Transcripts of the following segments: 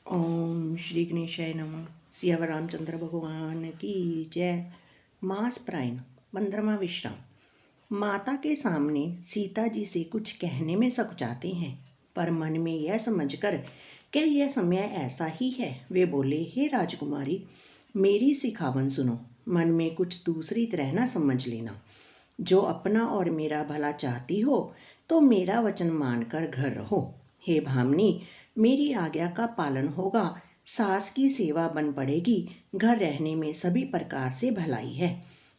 ओम श्री गणेशाय नमः। सियावर रामचंद्र भगवान की जय। मास प्राइन 15वां विश्राम। माता के सामने सीता जी से कुछ कहने में सकुचाते हैं, पर मन में यह समझकर कि यह समय ऐसा ही है, वे बोले, हे राजकुमारी, मेरी सिखावन सुनो। मन में कुछ दूसरी तरह न समझ लेना। जो अपना और मेरा भला चाहती हो तो मेरा वचन मानकर घर रहो। हे भामनी, मेरी आज्ञा का पालन होगा। सास की सेवा बन पड़ेगी। घर रहने में सभी प्रकार से भलाई है।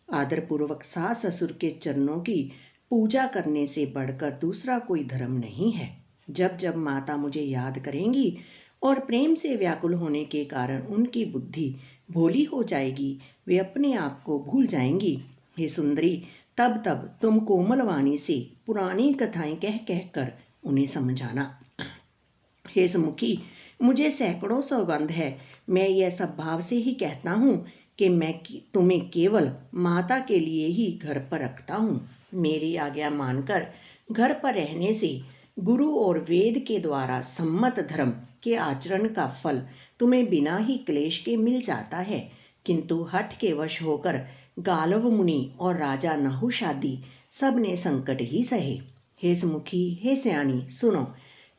आदरपूर्वक सास ससुर के चरणों की पूजा करने से बढ़कर दूसरा कोई धर्म नहीं है। जब जब माता मुझे याद करेंगी और प्रेम से व्याकुल होने के कारण उनकी बुद्धि भोली हो जाएगी, वे अपने आप को भूल जाएंगी। हे सुंदरी, तब तब तुम कोमल वाणी से पुरानी कथाएं कह कह कर उन्हें समझाना। हे सुमुखी, मुझे सैकड़ों सौगंध है, मैं यह सब भाव से ही कहता हूँ कि मैं तुम्हें केवल माता के लिए ही घर पर रखता हूँ। मेरी आज्ञा मानकर घर पर रहने से गुरु और वेद के द्वारा सम्मत धर्म के आचरण का फल तुम्हें बिना ही क्लेश के मिल जाता है, किंतु हठ के वश होकर गालव मुनि और राजा नहुषादि सब ने संकट ही सहे। हे सुमुखी, हे सयानी, सुनो,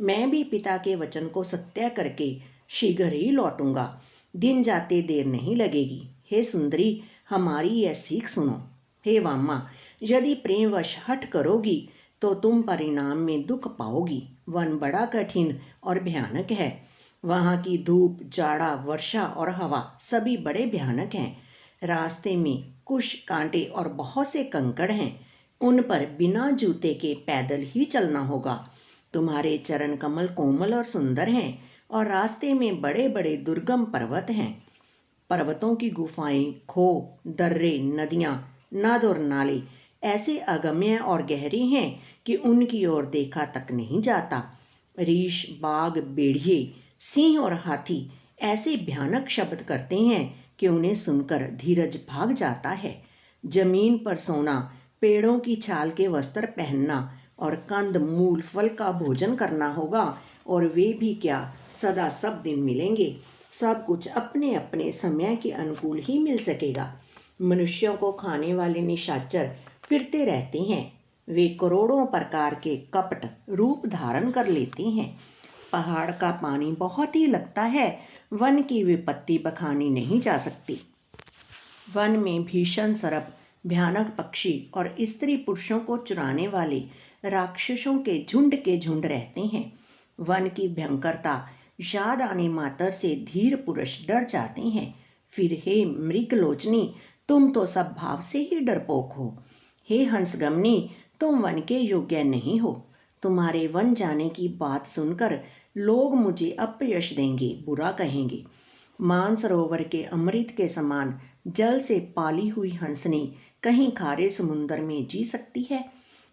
मैं भी पिता के वचन को सत्य करके शीघ्र ही लौटूंगा। दिन जाते देर नहीं लगेगी। हे सुंदरी, हमारी यह सीख सुनो। हे वामा, यदि प्रेमवश हठ करोगी तो तुम परिणाम में दुख पाओगी। वन बड़ा कठिन और भयानक है। वहाँ की धूप, जाड़ा, वर्षा और हवा सभी बड़े भयानक हैं। रास्ते में कुश, कांटे और बहुत से कंकड़ हैं। उन पर बिना जूते के पैदल ही चलना होगा। तुम्हारे चरण कमल कोमल और सुंदर हैं और रास्ते में बड़े बड़े दुर्गम पर्वत हैं। पर्वतों की गुफाएं, खो, दर्रे, नदियाँ, नद और नाले ऐसे अगम्य और गहरे हैं कि उनकी ओर देखा तक नहीं जाता। रीछ, बाघ, भेड़िए, सिंह और हाथी ऐसे भयानक शब्द करते हैं कि उन्हें सुनकर धीरज भाग जाता है। जमीन पर सोना, पेड़ों की छाल के वस्त्र पहनना और कंद मूल फल का भोजन करना होगा, और वे भी क्या सदा सब दिन मिलेंगे। सब कुछ अपने अपने समय के अनुकूल ही मिल सकेगा। मनुष्यों को खाने वाले निशाचर फिरते रहते हैं। वे करोड़ों प्रकार के कपट रूप धारण कर लेते हैं। पहाड़ का पानी बहुत ही लगता है। वन की विपत्ति बखानी नहीं जा सकती। वन में भीषण सर्प, भयानक पक्षी और स्त्री पुरुषों को चुराने वाले राक्षसों के झुंड रहते हैं। वन की भयंकरता याद आने मात्र से धीर पुरुष डर जाते हैं। फिर हे मृगलोचनी, तुम तो सब भाव से ही डरपोक हो। हे हंसगमनी, तुम वन के योग्य नहीं हो। तुम्हारे वन जाने की बात सुनकर लोग मुझे अपयश देंगे, बुरा कहेंगे। मानसरोवर के अमृत के समान जल से पाली हुई हंसनी कहीं खारे समुंदर में जी सकती है?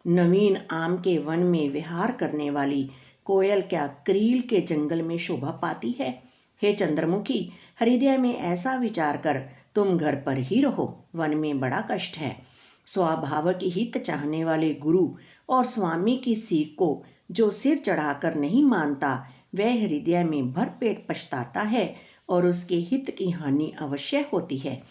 नवीन आम के वन में विहार करने वाली कोयल क्या क्रील के जंगल में शोभा पाती है? हे चंद्रमुखी, हृदय में ऐसा विचार कर तुम घर पर ही रहो। वन में बड़ा कष्ट है। स्वाभाविक हित चाहने वाले गुरु और स्वामी की सीख को जो सिर चढ़ाकर नहीं मानता, वह हृदय में भरपेट पछताता है और उसके हित की हानि अवश्य होती है।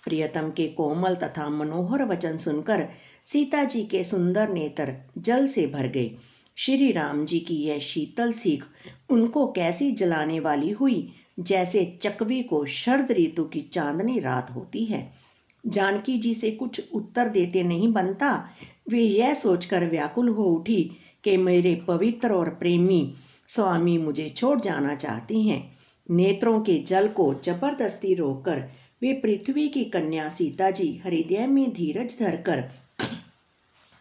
प्रियतम के कोमल तथा मनोहर वचन सुनकर सीता जी के सुंदर नेत्र जल से भर गए। श्री राम जी की यह शीतल सीख उनको कैसी जलाने वाली हुई, जैसे चकवी को शरद ऋतु की चांदनी रात होती है। जानकी जी से कुछ उत्तर देते नहीं बनता। वे यह सोचकर व्याकुल हो उठी कि मेरे पवित्र और प्रेमी स्वामी मुझे छोड़ जाना चाहते हैं। नेत्रों के जल को जबरदस्ती रोककर वे पृथ्वी की कन्या सीता जी हृदय में धीरज धरकर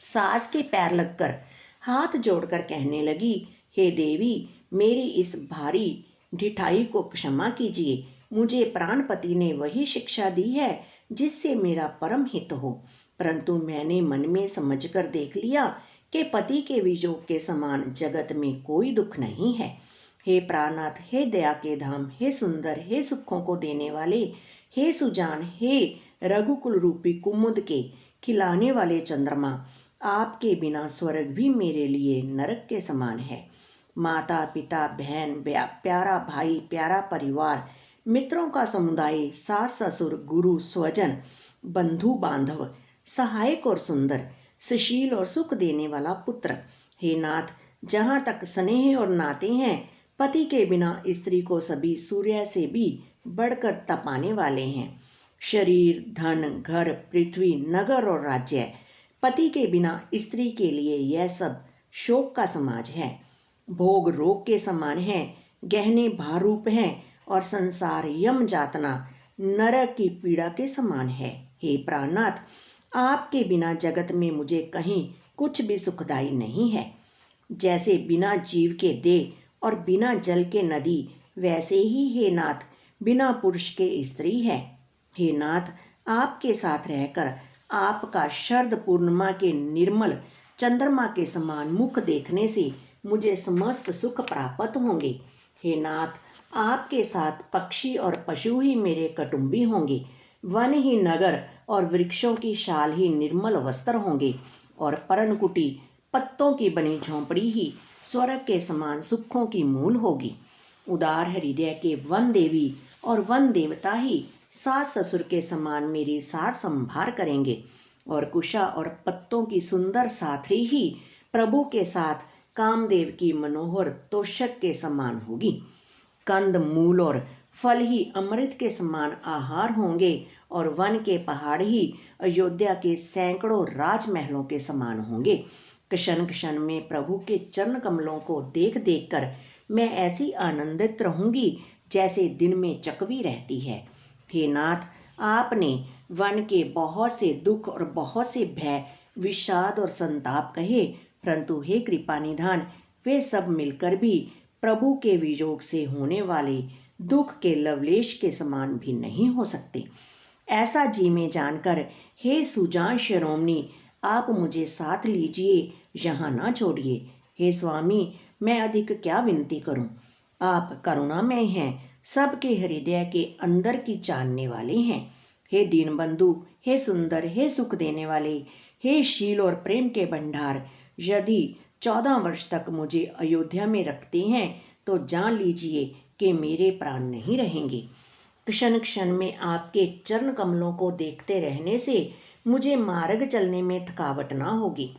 सास के पैर लगकर हाथ जोड़कर कहने लगी, हे देवी, मेरी इस भारी ढिठाई को क्षमा कीजिए। मुझे प्राणपति ने वही शिक्षा दी है जिससे मेरा परम हित हो, परंतु मैंने मन में समझकर देख लिया कि पति के वियोग के समान जगत में कोई दुख नहीं है। हे प्राणनाथ, हे दया के धाम, हे सुंदर, हे सुखों को देने वाले, हे सुजान, हे रघुकुल रूपी कुमुद के खिलाने वाले चंद्रमा, आपके बिना स्वर्ग भी मेरे लिए नरक के समान है। माता पिता बहन प्यारा भाई प्यारा परिवार, मित्रों का समुदाय, सास ससुर गुरु स्वजन बंधु बांधव, सहायक और सुंदर, सुशील और सुख देने वाला पुत्र। हे नाथ, जहाँ तक स्नेह और नाते हैं, पति के बिना स्त्री को सभी सूर्य से भी बढ़कर तपाने वाले हैं। शरीर, धन, घर, पृथ्वी, नगर और राज्य, पति के बिना स्त्री के लिए यह सब शोक का समाज है। भोग रोग के समान है, गहने भारूप हैं और संसार यम जातना नरक की पीड़ा के समान है। हे प्राणनाथ, आपके बिना जगत में मुझे कहीं कुछ भी सुखदाई नहीं है। जैसे बिना जीव के देह और बिना जल के नदी, वैसे ही हे नाथ बिना पुरुष के स्त्री है। हे नाथ, आपके साथ रहकर आपका शरद पूर्णिमा के निर्मल चंद्रमा के समान मुख देखने से मुझे समस्त सुख प्राप्त होंगे। हे नाथ, आपके साथ पक्षी और पशु ही मेरे कुटुंबी होंगे, वन ही नगर और वृक्षों की शाल ही निर्मल वस्त्र होंगे और पर्णकुटी पत्तों की बनी झोंपड़ी ही स्वर्ग के समान सुखों की मूल होगी। उदार हृदय के वन देवी और वन देवता ही सास ससुर के समान मेरी सार संभार करेंगे और कुशा और पत्तों की सुंदर साथी ही प्रभु के साथ कामदेव की मनोहर तोषक के समान होगी। कंद मूल और फल ही अमृत के समान आहार होंगे और वन के पहाड़ ही अयोध्या के सैकड़ों राजमहलों के समान होंगे। क्षण क्षण में प्रभु के चरण कमलों को देख देख कर मैं ऐसी आनंदित रहूंगी जैसे दिन में चकवी रहती है। हे नाथ, आपने वन के बहुत से दुख और बहुत से भय, विषाद और संताप कहे, परंतु हे कृपा निधान, वे सब मिलकर भी प्रभु के वियोग से होने वाले दुख के लवलेश के समान भी नहीं हो सकते। ऐसा जी में जानकर हे सुजान शिरोमणि, आप मुझे साथ लीजिए, यहाँ ना छोड़िए। हे स्वामी, मैं अधिक क्या विनती करूं? आप करुणामय हैं, सबके हृदय के अंदर की जानने वाले हैं। हे दीनबंधु, हे सुंदर, हे सुख देने वाले, हे शील और प्रेम के भंडार, यदि 14 वर्ष तक मुझे अयोध्या में रखते हैं तो जान लीजिए कि मेरे प्राण नहीं रहेंगे। क्षण क्षण में आपके चरण कमलों को देखते रहने से मुझे मार्ग चलने में थकावट ना होगी।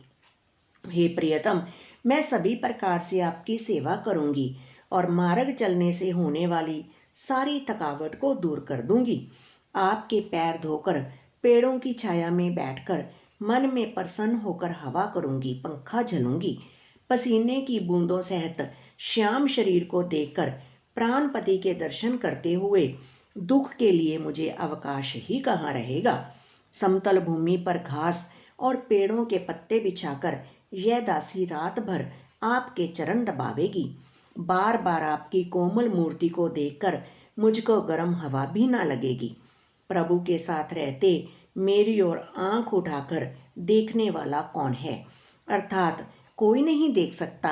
हे प्रियतम, मैं सभी प्रकार से आपकी सेवा करूंगी और मार्ग चलने से होने वाली सारी थकावट को दूर कर दूंगी। आपके पैर धोकर पेड़ों की छाया में बैठकर मन में प्रसन्न होकर हवा करूंगी, पंखा झलूंगी। पसीने की बूंदों सहित श्याम शरीर को देखकर प्राणपति के दर्शन करते हुए दुख के लिए मुझे अवकाश ही कहाँ रहेगा। समतल भूमि पर घास और पेड़ों के पत्ते बिछाकर यह दासी रात भर आपके चरण दबावेगी। बार बार आपकी कोमल मूर्ति को देखकर मुझको गर्म हवा भी ना लगेगी। प्रभु के साथ रहते मेरी ओर आंख उठाकर देखने वाला कौन है? अर्थात कोई नहीं देख सकता।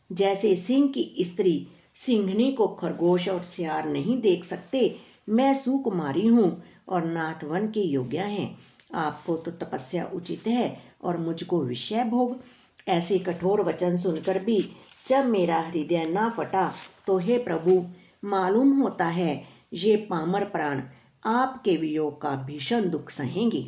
जैसे सिंह की स्त्री सिंहनी को खरगोश और सियार नहीं देख सकते, मैं सुकुमारी हूँ और नाथ वन के योग्य हैं। आपको तो तपस्या उचित है और मुझको विषय भोग। ऐसे कठोर वचन सुनकर भी जब मेरा हृदय ना फटा तो हे प्रभु, मालूम होता है ये पामर प्राण आपके वियोग का भीषण दुख सहेंगी।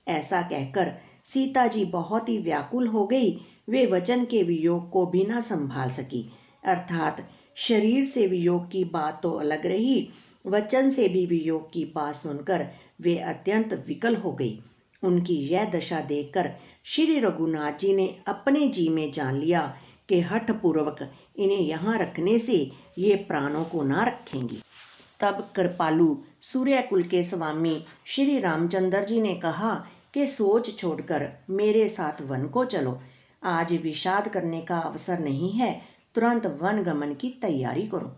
ऐसा कहकर सीता जी बहुत ही व्याकुल हो गई। वे वचन के वियोग को भी ना संभाल सकी। अर्थात शरीर से वियोग की बात तो अलग रही, वचन से भी वियोग की बात सुनकर वे अत्यंत विकल हो गई। उनकी यह दशा देखकर श्री रघुनाथ जी ने अपने जी में जान लिया कि हठपूर्वक इन्हें यहाँ रखने से ये प्राणों को ना रखेंगी। तब कृपालु सूर्यकुल के स्वामी श्री रामचंद्र जी ने कहा कि सोच छोड़कर मेरे साथ वन को चलो। आज विषाद करने का अवसर नहीं है, तुरंत वन गमन की तैयारी करो।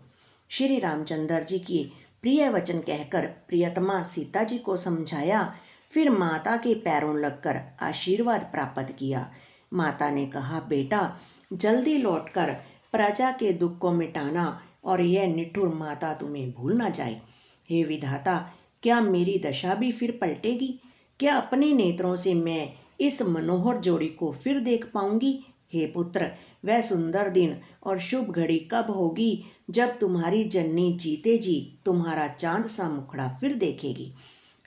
श्री रामचंद्र जी की प्रिय वचन कहकर प्रियतमा सीता जी को समझाया, फिर माता के पैरों लगकर आशीर्वाद प्राप्त किया। माता ने कहा, बेटा जल्दी लौटकर प्रजा के दुख को मिटाना और यह निठुर माता तुम्हें भूल ना जाए। हे विधाता, क्या मेरी दशा भी फिर पलटेगी? क्या अपने नेत्रों से मैं इस मनोहर जोड़ी को फिर देख पाऊंगी? हे पुत्र, वह सुंदर दिन और शुभ घड़ी कब होगी जब तुम्हारी जननी जीते जी तुम्हारा चांद सा मुखड़ा फिर देखेगी।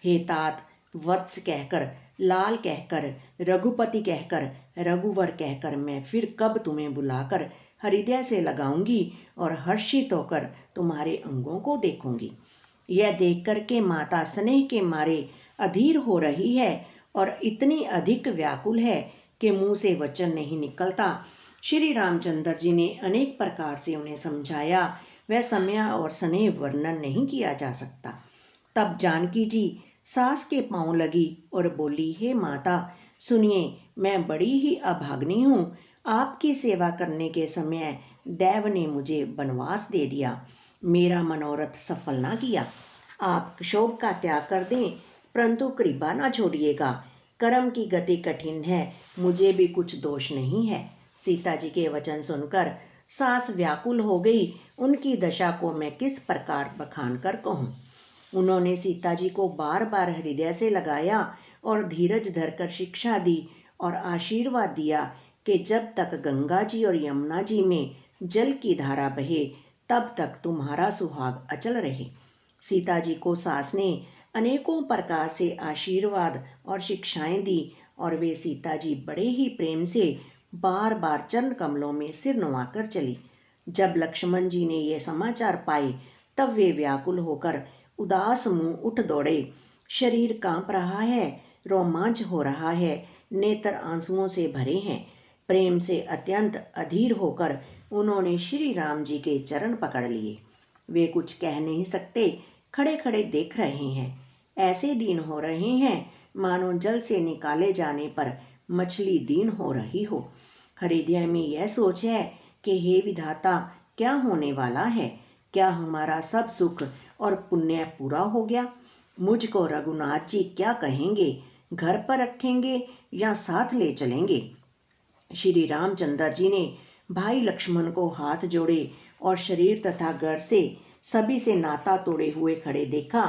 हे तात, वत्स कहकर, लाल कहकर, रघुपति कहकर, रघुवर कहकर मैं फिर कब तुम्हें बुलाकर हृदय से लगाऊंगी और हर्षित होकर तुम्हारे अंगों को देखूंगी। यह देख कर के माता स्नेह के मारे अधीर हो रही है और इतनी अधिक व्याकुल है कि मुंह से वचन नहीं निकलता। श्री रामचंद्र जी ने अनेक प्रकार से उन्हें समझाया, वह समय और स्नेह वर्णन नहीं किया जा सकता। तब जानकी जी सास के पांव लगी और बोली, हे माता सुनिए, मैं बड़ी ही अभाग्नी हूँ। आपकी सेवा करने के समय देव ने मुझे वनवास दे दिया, मेरा मनोरथ सफल ना किया। आप क्षोभ का त्याग कर दें, परंतु कृपा ना छोड़िएगा। कर्म की गति कठिन है, मुझे भी कुछ दोष नहीं है। सीता जी के वचन सुनकर सास व्याकुल हो गई। उनकी दशा को मैं किस प्रकार बखान कर कहूँ। उन्होंने सीता जी को बार बार हृदय से लगाया और धीरज धरकर शिक्षा दी और आशीर्वाद दिया कि जब तक गंगा जी और यमुना जी में जल की धारा बहे तब तक तुम्हारा सुहाग अचल रहे। सीता जी को सास ने अनेकों प्रकार से आशीर्वाद और शिक्षाएं दी और वे सीता जी बड़े ही प्रेम से बार बार चरण कमलों में सिर नुवाकर चली। जब लक्ष्मण जी ने ये समाचार पाए तब वे व्याकुल होकर उदास मुंह उठ दौड़े। शरीर कांप रहा है, रोमांच हो रहा है, नेत्र आंसुओं से भरे हैं। प्रेम से अत्यंत अधीर होकर उन्होंने श्री राम जी के चरण पकड़ लिए। वे कुछ कह नहीं सकते, खड़े खड़े देख रहे हैं। ऐसे दिन हो रहे हैं मानो जल से निकाले जाने पर मछली दीन हो रही हो। हृदय में यह सोच है कि हे विधाता, क्या होने वाला है? क्या हमारा सब सुख और पुण्य पूरा हो गया? मुझको रघुनाथ जी क्या कहेंगे? घर पर रखेंगे या साथ ले चलेंगे? श्री रामचंद्र जी ने भाई लक्ष्मण को हाथ जोड़े और शरीर तथा घर से सभी से नाता तोड़े हुए खड़े देखा।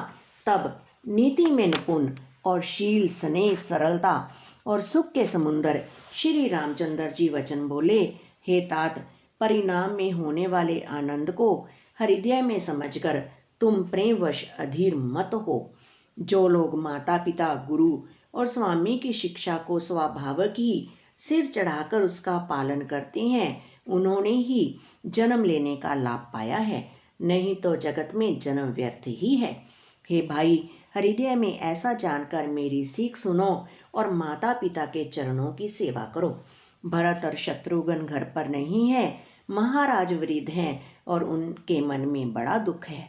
तब नीति में निपुण और शील, स्नेह, सरलता और सुख के समुंदर श्री रामचंद्र जी वचन बोले, हे तात, परिणाम में होने वाले आनंद को हृदय में समझकर तुम प्रेमवश अधीर मत हो। जो लोग माता पिता, गुरु और स्वामी की शिक्षा को स्वाभाविक ही सिर चढ़ाकर उसका पालन करते हैं, उन्होंने ही जन्म लेने का लाभ पाया है, नहीं तो जगत में जन्म व्यर्थ ही है। हे भाई, हृदय में ऐसा जानकर मेरी सीख सुनो और माता पिता के चरणों की सेवा करो। भरत और शत्रुघ्न घर पर नहीं है, महाराज वृद्ध हैं और उनके मन में बड़ा दुख है।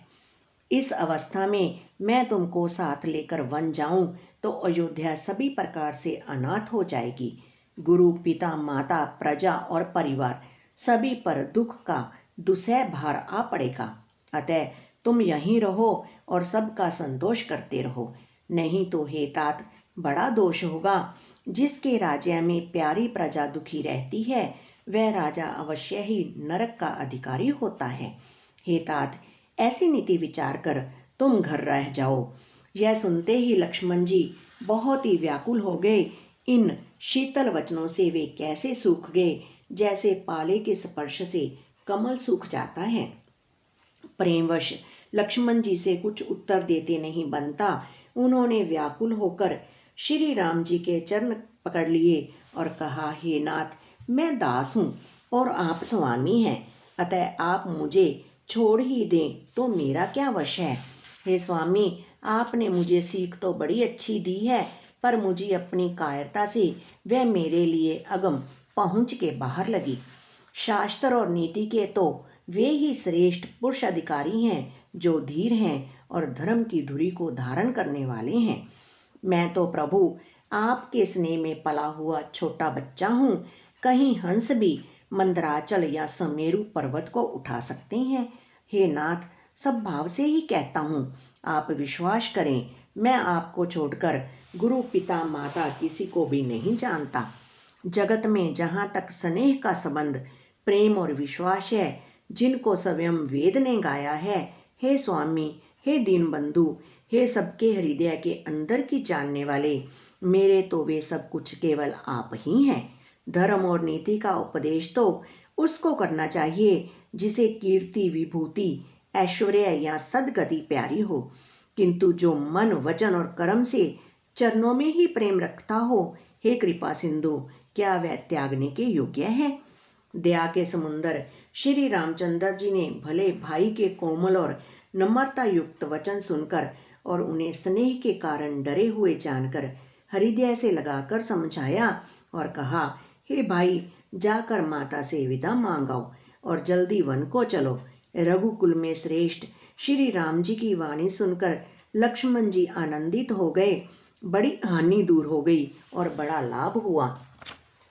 इस अवस्था में मैं तुमको साथ लेकर वन जाऊं तो अयोध्या सभी प्रकार से अनाथ हो जाएगी। गुरु, पिता, माता, प्रजा और परिवार सभी पर दुख का दुसह भार आ पड़ेगा। अतः तुम यहीं रहो और सबका संतोष करते रहो, नहीं तो हे तात, बड़ा दोष होगा। जिसके राज्य में प्यारी प्रजा दुखी रहती है वह राजा अवश्य ही नरक का अधिकारी होता है। हे तात, ऐसी नीति विचार कर तुम घर रह जाओ। यह सुनते ही लक्ष्मण जी बहुत ही व्याकुल हो गए। इन शीतल वचनों से वे कैसे सूख गए, जैसे पाले के स्पर्श से कमल सूख जाता है। प्रेमवश लक्ष्मण जी से कुछ उत्तर देते नहीं बनता। उन्होंने व्याकुल होकर श्री राम जी के चरण पकड़ लिए और कहा, हे नाथ, मैं दास हूँ और आप स्वामी हैं, अतः आप मुझे छोड़ ही दें तो मेरा क्या वश है। हे स्वामी, आपने मुझे सीख तो बड़ी अच्छी दी है, पर मुझे अपनी कायरता से वह मेरे लिए अगम पहुँच के बाहर लगी। शास्त्र और नीति के तो वे ही श्रेष्ठ पुरुष अधिकारी हैं जो धीर हैं और धर्म की धुरी को धारण करने वाले हैं। मैं तो प्रभु आपके स्नेह में पला हुआ छोटा बच्चा हूँ। कहीं हंस भी मंदराचल या सुमेरु पर्वत को उठा सकते हैं। हे नाथ, सब भाव से ही कहता हूँ, आप विश्वास करें, मैं आपको छोड़कर गुरु, पिता, माता किसी को भी नहीं जानता। जगत में जहाँ तक स्नेह का संबंध, प्रेम और विश्वास है, जिनको स्वयं वेद ने गाया है, हे स्वामी, हे दीनबंधु, हे सबके हृदय के अंदर की जानने वाले, मेरे तो वे सब कुछ केवल आप ही हैं। धर्म और नीति का उपदेश तो उसको करना चाहिए जिसे कीर्ति, विभूति, ऐश्वर्य या सद्गति प्यारी हो। किंतु जो मन, वचन और कर्म से चरणों में ही प्रेम रखता हो, हे कृपा सिंधु, क्या वह त्यागने के योग्य है? दया के समुंदर श्री रामचंद्र जी ने भले भाई के कोमल और नम्रता युक्त वचन सुनकर और उन्हें स्नेह के कारण डरे हुए जानकर हृदय से लगाकर समझाया और कहा, हे भाई, जाकर माता से विदा मांगाओ और जल्दी वन को चलो। रघुकुल में श्रेष्ठ श्री राम जी की वाणी सुनकर लक्ष्मण जी आनंदित हो गए। बड़ी हानि दूर हो गई और बड़ा लाभ हुआ।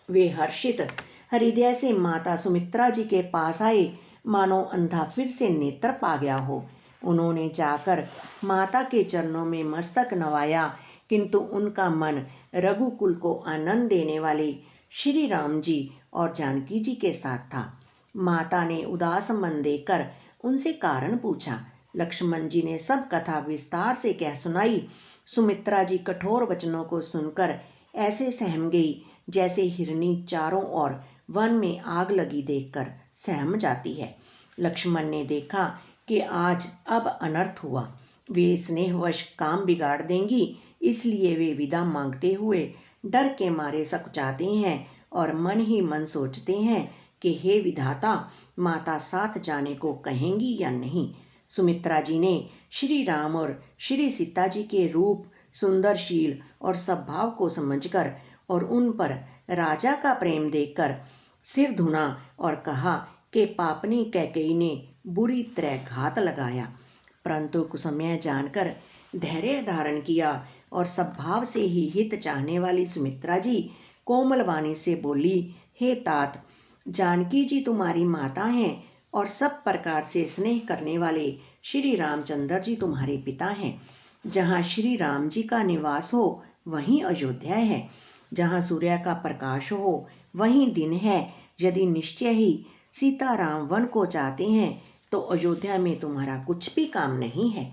वे हर्षित हृदय से माता सुमित्रा जी के पास आए, मानो अंधा फिर से नेत्र पा गया हो। उन्होंने जाकर माता के चरणों में मस्तक नवाया, किंतु उनका मन रघुकुल को आनंद देने वाले श्री राम जी और जानकी जी के साथ था। माता ने उदास मन देखकर उनसे कारण पूछा। लक्ष्मण जी ने सब कथा विस्तार से कह सुनाई। सुमित्रा जी कठोर वचनों को सुनकर ऐसे सहम गई जैसे हिरनी चारों ओर वन में आग लगी देखकर सहम जाती है। लक्ष्मण ने देखा कि आज अब अनर्थ हुआ, वे स्नेहवश काम बिगाड़ देंगी, इसलिए वे विदा मांगते हुए डर के मारे सकुचाते हैं और मन ही मन सोचते हैं कि हे विधाता, माता साथ जाने को कहेंगी या नहीं। सुमित्रा जी ने श्री राम और श्री सीता जी के रूप, सुंदरशील और स्वभाव को समझकर और उन पर राजा का प्रेम देखकर सिर धुना और कहा कि पापनी कैकेयी ने बुरी तरह घात लगाया। परंतु कुछ समय जानकर धैर्य धारण किया और स्वभाव से ही हित चाहने वाली सुमित्रा जी कोमल वाणी से बोली, हे तात, जानकी जी तुम्हारी माता हैं और सब प्रकार से स्नेह करने वाले श्री रामचंद्र जी तुम्हारे पिता हैं। जहाँ श्री राम जी का निवास हो वहीं अयोध्या है, जहाँ सूर्य का प्रकाश हो वहीं दिन है। यदि निश्चय ही सीताराम वन को चाहते हैं तो अयोध्या में तुम्हारा कुछ भी काम नहीं है।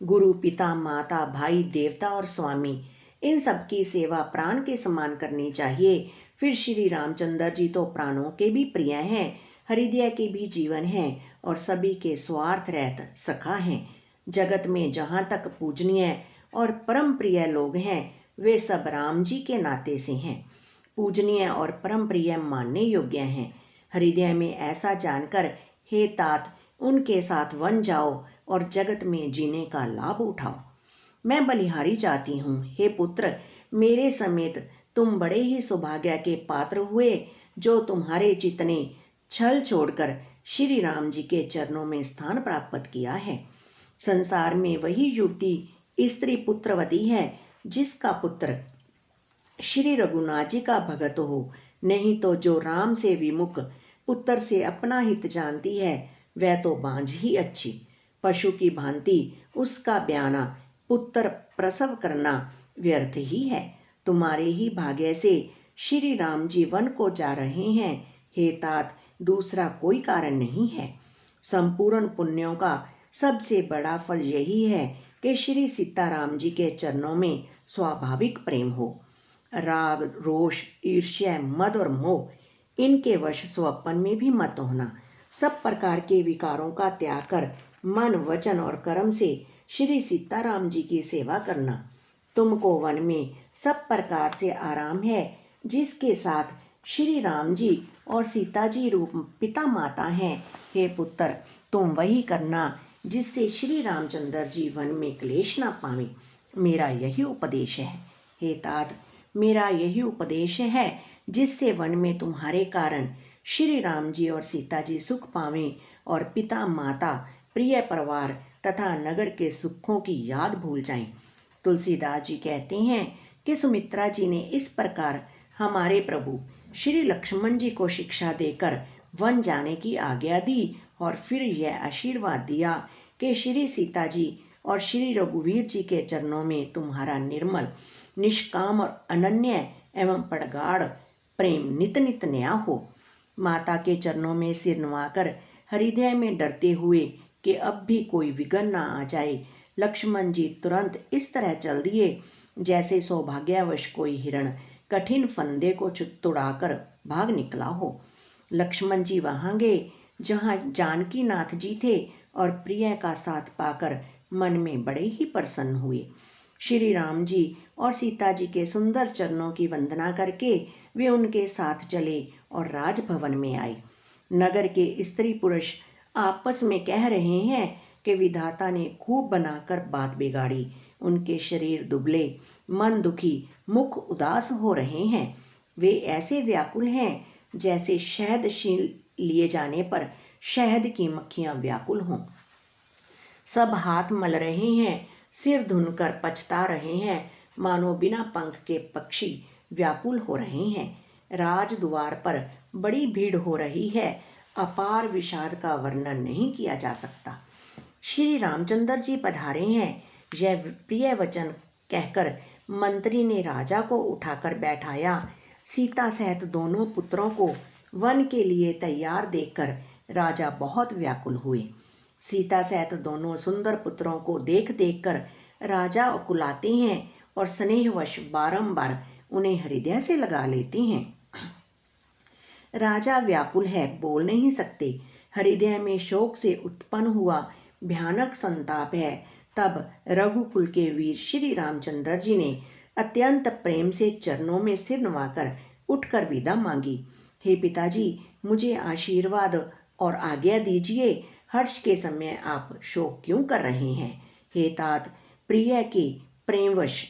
गुरु, पिता, माता, भाई, देवता और स्वामी, इन सब की सेवा प्राण के समान करनी चाहिए। फिर श्री रामचंद्र जी तो प्राणों के भी प्रिय हैं, हृदय के भी जीवन हैं और सभी के स्वार्थ रहित सखा हैं। जगत में जहाँ तक पूजनीय और परम प्रिय लोग हैं वे सब राम जी के नाते से हैं, पूजनीय और परम प्रिय मानने योग्य हैं। हृदय में ऐसा जानकर हे तात, उनके साथ वन जाओ और जगत में जीने का लाभ उठाओ। मैं बलिहारी चाहती हूँ, हे पुत्र, मेरे समेत तुम बड़े ही सौभाग्य के पात्र हुए जो तुम्हारे चित्त ने छल छोड़कर श्री राम जी के चरणों में स्थान प्राप्त किया है। संसार में वही युवती स्त्री पुत्रवती है जिसका पुत्र श्री रघुनाथ जी का भगत हो, नहीं तो जो राम से विमुख पुत्र से अपना हित जानती है वह तो बांझ ही अच्छी। पशु की भांति उसका ब्याना पुत्र प्रसव करना व्यर्थ ही है। तुम्हारे ही भाग्य से श्री राम जी वन को जा रहे हैं, हे तात, दूसरा कोई कारण नहीं है। संपूर्ण पुण्यों का सबसे बड़ा फल यही है कि श्री सीताराम जी के चरणों में स्वाभाविक प्रेम हो। राग, रोष, ईर्ष्या, मद और मोह, इनके वश स्वपन में भी मत होना। सब प्रकार के विकारों का त्याग कर मन, वचन और कर्म से श्री सीताराम जी की सेवा करना। तुमको वन में सब प्रकार से आराम है, जिसके साथ श्री राम जी और सीता जी रूप पिता माता हैं। हे पुत्र, तुम वही करना जिससे श्री रामचंद्र जी वन में क्लेश न पावें। मेरा यही उपदेश है। हे तात, मेरा यही उपदेश है जिससे वन में तुम्हारे कारण श्री राम जी और सीता जी सुख पावें और पिता, माता, प्रिय परिवार तथा नगर के सुखों की याद भूल जाएं। तुलसीदास जी कहते हैं कि सुमित्रा जी ने इस प्रकार हमारे प्रभु श्री लक्ष्मण जी को शिक्षा देकर वन जाने की आज्ञा दी और फिर यह आशीर्वाद दिया कि श्री सीता जी और श्री रघुवीर जी के चरणों में तुम्हारा निर्मल, निष्काम और अनन्य एवं प्रगाढ़ प्रेम नित नित नया हो। माता के चरणों में सिर नवाकर हृदय में डरते हुए कि अब भी कोई विघ्न न आ जाए, लक्ष्मण जी तुरंत इस तरह चल दिए जैसे सौभाग्यवश कोई हिरण कठिन फंदे को तुड़ाकर भाग निकला हो। लक्ष्मण जी वहाँ गए जहाँ जानकी नाथ जी थे और प्रिय का साथ पाकर मन में बड़े ही प्रसन्न हुए। श्री राम जी और सीता जी के सुंदर चरणों की वंदना करके वे उनके साथ चले और राजभवन में आए। नगर के स्त्री पुरुष आपस में कह रहे हैं कि विधाता ने खूब बनाकर बात बिगाड़ी। उनके शरीर दुबले, मन दुखी, मुख उदास हो रहे हैं। वे ऐसे व्याकुल हैं जैसे शहद छीन लिए जाने पर शहद की मक्खियां व्याकुल हों। सब हाथ मल रहे हैं, सिर धुनकर पछता रहे हैं, मानो बिना पंख के पक्षी व्याकुल हो रहे हैं। राजद्वार पर बड़ी भीड़ हो रही है, अपार विषाद का वर्णन नहीं किया जा सकता। श्री रामचंद्र जी पधारे हैं, यह प्रिय वचन कहकर मंत्री ने राजा को उठाकर बैठाया। सीता सहित दोनों पुत्रों को वन के लिए तैयार देखकर राजा बहुत व्याकुल हुए। सीता सहित दोनों सुंदर पुत्रों को देख देखकर राजा उकुलाते हैं और स्नेहवश बारंबार उन्हें हृदय से लगा लेते हैं। राजा व्याकुल है, बोल नहीं सकते। हृदय में शोक से उत्पन्न हुआ भयानक संताप है। तब रघुकुल के वीर श्री रामचंद्र जी ने अत्यंत प्रेम से चरणों में सिर नवाकर उठकर विदा मांगी। हे पिताजी, मुझे आशीर्वाद और आज्ञा दीजिए। हर्ष के समय आप शोक क्यों कर रहे हैं? हे तात, प्रिय के प्रेमवश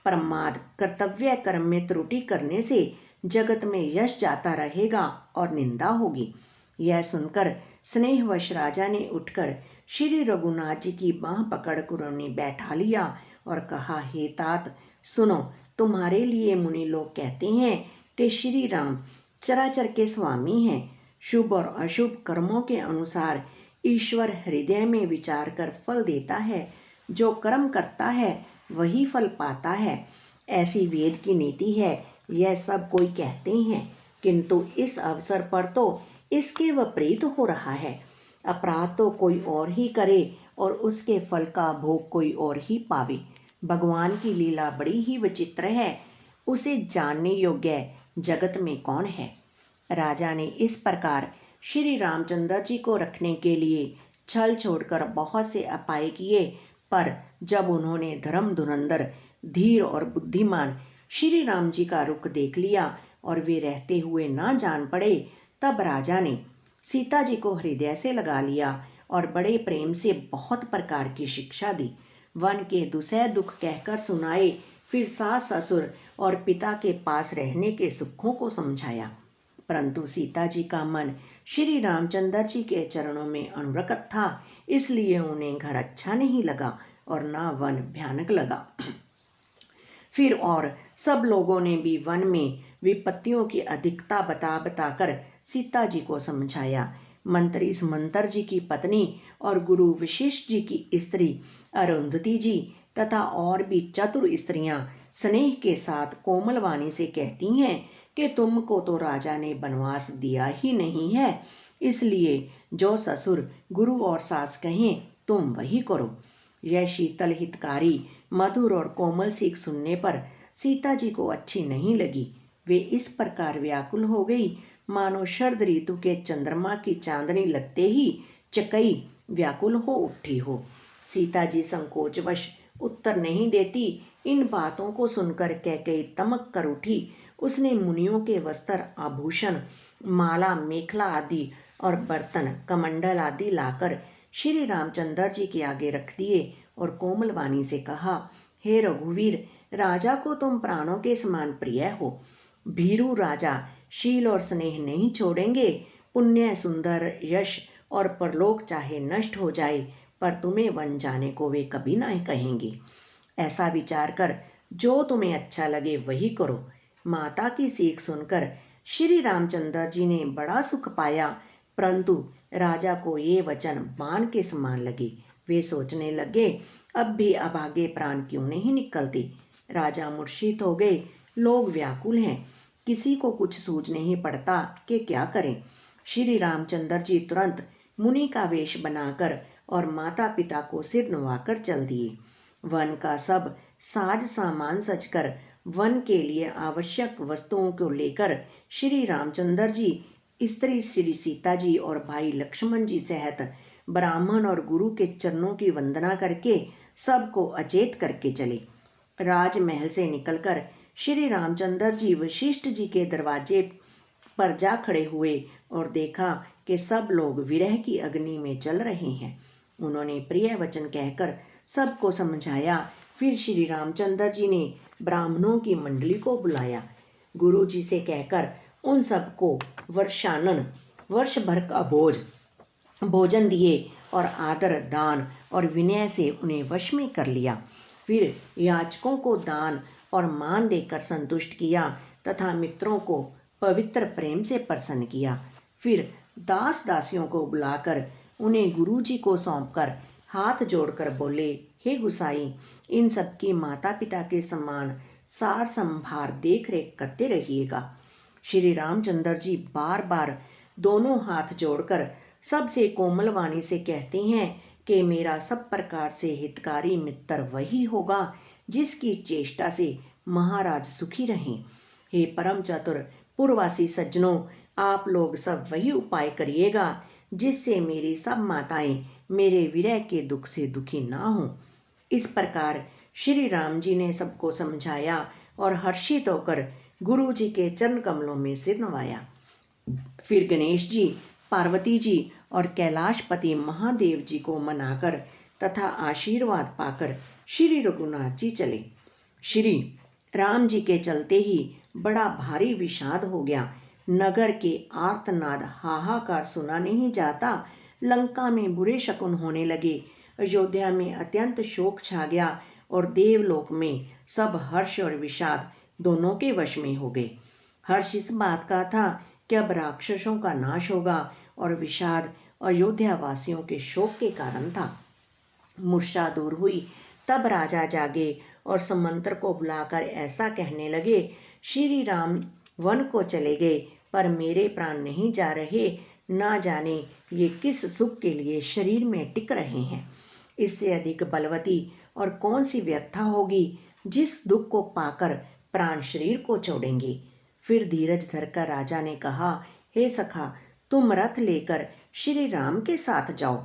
प्रमाद कर्तव्य कर्म में त्रुटि करने से जगत में यश जाता रहेगा और निंदा होगी। यह सुनकर स्नेहवश राजा ने उठकर श्री रघुनाथ जी की बाँह पकड़कर उन्हें बैठा लिया और कहा, हे तात सुनो, तुम्हारे लिए मुनि लोग कहते हैं कि श्री राम चराचर के स्वामी हैं। शुभ और अशुभ कर्मों के अनुसार ईश्वर हृदय में विचार कर फल देता है। जो कर्म करता है वही फल पाता है, ऐसी वेद की नीति है। यह सब कोई कहते हैं, किंतु इस अवसर पर तो इसके विपरीत हो रहा है। अपराध तो कोई और ही करे और उसके फल का भोग कोई और ही पावे। भगवान की लीला बड़ी ही विचित्र है, उसे जानने योग्य जगत में कौन है? राजा ने इस प्रकार श्री रामचंद्र जी को रखने के लिए छल छोड़कर बहुत से उपाय किए, पर जब उन्होंने धर्म धुरंधर, धीर और बुद्धिमान श्री राम जी का रुख देख लिया और वे रहते हुए ना जान पड़े, तब राजा ने सीता जी को हृदय से लगा लिया और बड़े प्रेम से बहुत प्रकार की शिक्षा दी। वन के दुसह दुख कहकर सुनाए, फिर सास ससुर और पिता के पास रहने के सुखों को समझाया। परंतु सीता जी का मन श्री रामचंद्र जी के चरणों में अनुरक्त था, इसलिए उन्हें घर अच्छा नहीं लगा और ना वन भयानक लगा। फिर और सब लोगों ने भी वन में विपत्तियों की अधिकता बता बताकर सीता जी को समझाया। मंत्री सुमंतर जी की पत्नी और गुरु वशिष्ठ जी की स्त्री अरुंधति जी तथा और भी चतुर स्त्रियां स्नेह के साथ कोमल वाणी से कहती हैं कि तुमको तो राजा ने वनवास दिया ही नहीं है, इसलिए जो ससुर गुरु और सास कहें तुम वही करो। यह शीतल हितकारी मधुर और कोमल सीख सुनने पर सीता जी को अच्छी नहीं लगी। वे इस प्रकार व्याकुल हो गई मानो शरद ऋतु के चंद्रमा की चांदनी लगते ही चकई व्याकुल हो उठी हो। सीता जी संकोचवश उत्तर नहीं देती। इन बातों को सुनकर कैकेयी तमक कर उठी। उसने मुनियों के वस्त्र, आभूषण, माला, मेखला आदि और बर्तन, कमंडल आदि लाकर श्री रामचंद्र जी के आगे रख दिए और कोमल वाणी से कहा, हे रघुवीर, राजा को तुम प्राणों के समान प्रिय हो। भीरू राजा शील और स्नेह नहीं छोड़ेंगे। पुण्य, सुंदर, यश और परलोक चाहे नष्ट हो जाए, पर तुम्हें वन जाने को वे कभी ना कहेंगे। ऐसा विचार कर जो तुम्हें अच्छा लगे वही करो। माता की सीख सुनकर श्री रामचंद्र जी ने बड़ा सुख पाया, परंतु राजा को ये वचन बाण के समान लगे। वे सोचने लगे, अब भी अभागे प्राण क्यों नहीं निकलते। राजा मूर्छित हो गए। लोग व्याकुल हैं, किसी को कुछ सूझ नहीं पड़ता कि क्या करें। श्री रामचंद्र जी तुरंत मुनि का वेश बनाकर और माता पिता को सिर नवाकर चल दिए। वन का सब साज सामान सजकर वन के लिए आवश्यक वस्तुओं को लेकर श्री रामचंद्र जी स्त्री श्री सीता जी और भाई लक्ष्मण जी सहित ब्राह्मण और गुरु के चरणों की वंदना करके सबको अचेत करके चले। राजमहल से निकलकर श्री रामचंद्र जी वशिष्ठ जी के दरवाजे पर जा खड़े हुए और देखा कि सब लोग विरह की अग्नि में जल रहे हैं। उन्होंने प्रिय वचन कहकर सबको समझाया। फिर श्री रामचंद्र जी ने ब्राह्मणों की मंडली को बुलाया। गुरु जी से कहकर उन सबको वर्षानन वर्ष भर का भोजन दिए और आदर दान और विनय से उन्हें वश में कर लिया। फिर याचकों को दान और मान देकर संतुष्ट किया तथा मित्रों को पवित्र प्रेम से प्रसन्न किया। फिर दास दासियों को बुलाकर उन्हें गुरु जी को सौंपकर हाथ जोड़कर बोले, हे गुसाई, इन सबकी माता पिता के समान सार संभार देख रेख करते रहिएगा। श्री रामचंद्र जी बार बार दोनों हाथ जोड़कर सबसे कोमल वाणी से कहते हैं कि मेरा सब प्रकार से हितकारी मित्र वही होगा जिसकी चेष्टा से महाराज सुखी रहें। हे परम चतुर पूर्ववासी सज्जनों, आप लोग सब वही उपाय करिएगा जिससे मेरी सब माताएं मेरे विरह के दुख से दुखी ना हों। इस प्रकार श्री राम जी ने सबको समझाया और हर्षित होकर गुरु जी के चरण कमलों में सिर नवाया। फिर गणेश जी, पार्वती जी और कैलाशपति महादेव जी को मनाकर तथा आशीर्वाद पाकर श्री रघुनाथ जी चले। श्री राम जी के चलते ही बड़ा भारी विषाद हो गया। नगर के आर्तनाद हाहाकार सुना नहीं जाता। लंका में बुरे शकुन होने लगे। अयोध्या में अत्यंत शोक छा गया और देवलोक में सब हर्ष और विषाद दोनों के वश में हो गए। हर्ष इस बात का था कि अब राक्षसों का नाश होगा और विषाद अयोध्या वासियों के शोक के कारण था। मूर्छा दूर हुई तब राजा जागे और सुमंत्र को बुलाकर ऐसा कहने लगे, श्री राम वन को चले गए पर मेरे प्राण नहीं जा रहे। ना जाने ये किस सुख के लिए शरीर में टिक रहे हैं। इससे अधिक बलवती और कौन सी व्यथा होगी जिस दुख को पाकर प्राण शरीर को छोड़ेंगे। फिर धीरज धरकर राजा ने कहा, हे सखा, तुम रथ लेकर श्री राम के साथ जाओ।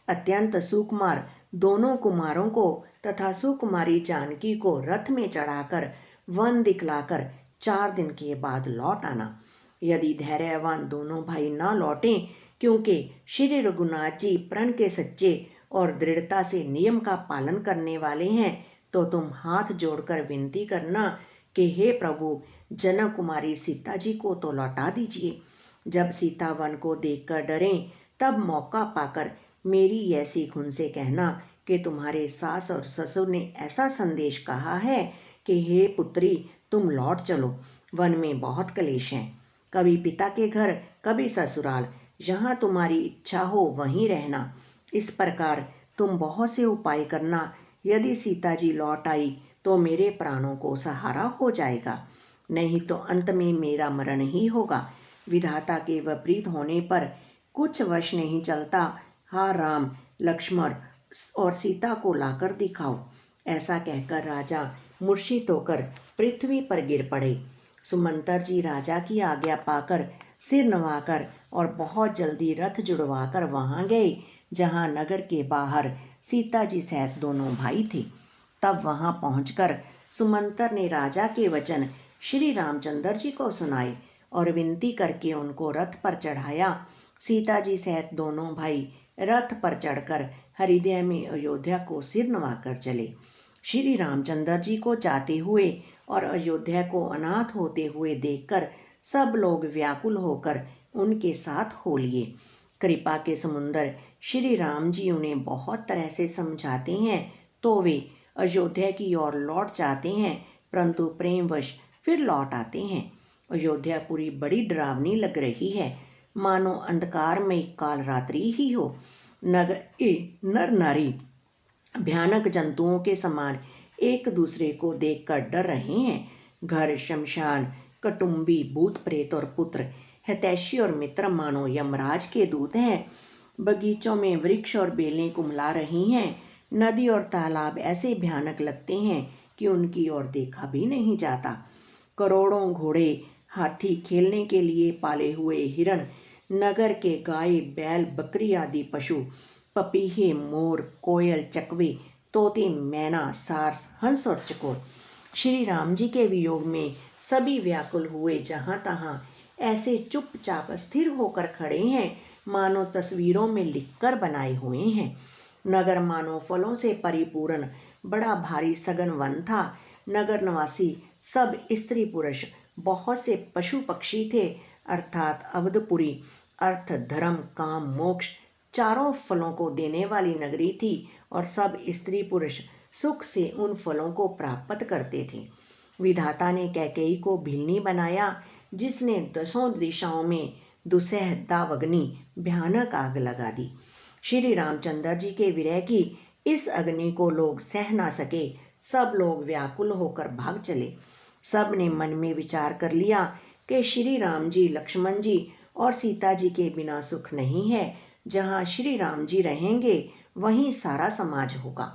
अत्यंत सुकुमार दोनों कुमारों को तथा सुकुमारी जानकी को रथ में चढ़ाकर वन दिखलाकर 4 दिन के बाद लौट आना। यदि धैर्यवान दोनों भाई न लौटें, क्योंकि श्री रघुनाथ जी प्रण के सच्चे और दृढ़ता से नियम का पालन करने वाले हैं, तो तुम हाथ जोड़कर विनती करना कि हे प्रभु, जनक कुमारी सीता जी को तो लौटा दीजिए। जब सीता वन को देखकर डरें तब मौका पाकर मेरी ऐसी खुन से कहना कि तुम्हारे सास और ससुर ने ऐसा संदेश कहा है कि हे पुत्री, तुम लौट चलो। वन में बहुत क्लेश हैं, कभी पिता के घर कभी ससुराल, जहाँ तुम्हारी इच्छा हो वहीं रहना। इस प्रकार तुम बहुत से उपाय करना। यदि सीता जी लौट आई तो मेरे प्राणों को सहारा हो जाएगा, नहीं तो अंत में मेरा मरण ही होगा। विधाता के विपरीत होने पर कुछ वश नहीं चलता। हा राम, लक्ष्मण और सीता को लाकर दिखाओ। ऐसा कहकर राजा मूर्छित होकर पृथ्वी पर गिर पड़े। सुमंतर जी राजा की आज्ञा पाकर सिर नवाकर और बहुत जल्दी रथ जुड़वाकर वहां गए जहां नगर के बाहर सीता जी सहित दोनों भाई थे। तब वहां पहुंचकर सुमंतर ने राजा के वचन श्री रामचंद्र जी को सुनाए और विनती करके उनको रथ पर चढ़ाया। सीता जी सहित दोनों भाई रथ पर चढ़कर हृदय में अयोध्या को सिर नवाकर चले। श्री रामचंद्र जी को जाते हुए और अयोध्या को अनाथ होते हुए देखकर सब लोग व्याकुल होकर उनके साथ हो लिए। कृपा के समुंदर श्री राम जी उन्हें बहुत तरह से समझाते हैं तो वे अयोध्या की ओर लौट जाते हैं, परंतु प्रेमवश फिर लौट आते हैं। अयोध्यापुरी बड़ी डरावनी लग रही है, मानो अंधकार में काल रात्रि ही हो। नगर के नर नारी भयानक जंतुओं के समान एक दूसरे को देखकर डर रहे हैं। घर, शमशान, कटुंबी, भूत प्रेत और पुत्र, हितैषी और मित्र मानो यमराज के दूत हैं। बगीचों में वृक्ष और बेलें कुम्हला रही हैं। नदी और तालाब ऐसे भयानक लगते हैं कि उनकी ओर देखा भी नहीं जाता। करोड़ों घोड़े, हाथी, खेलने के लिए पाले हुए हिरण, नगर के गाय बैल बकरी आदि पशु, पपीहे मोर कोयल चकवे तोते मैना सारस हंस और चकोर श्री राम जी के वियोग में सभी व्याकुल हुए। जहाँ तहाँ ऐसे चुपचाप स्थिर होकर खड़े हैं मानो तस्वीरों में लिखकर बनाए हुए हैं। नगर मानो फलों से परिपूर्ण बड़ा भारी सघन वन था। नगर निवासी सब स्त्री पुरुष, बहुत से पशु पक्षी थे, अर्थात अवधपुरी अर्थ धर्म काम मोक्ष चारों फलों को देने वाली नगरी थी और सब स्त्री पुरुष सुख से उन फलों को प्राप्त करते थे। विधाता ने कैकेयी को भिलनी बनाया, जिसने 10 दिशाओं में दुसह दावग्नि भयानक आग लगा दी। श्री रामचंद्र जी के विरह की इस अग्नि को लोग सह ना सके। सब लोग व्याकुल होकर भाग चले। सब ने मन में विचार कर लिया कि श्री राम जी लक्ष्मण जी और सीता जी के बिना सुख नहीं है। जहाँ श्री राम जी रहेंगे वहीं सारा समाज होगा।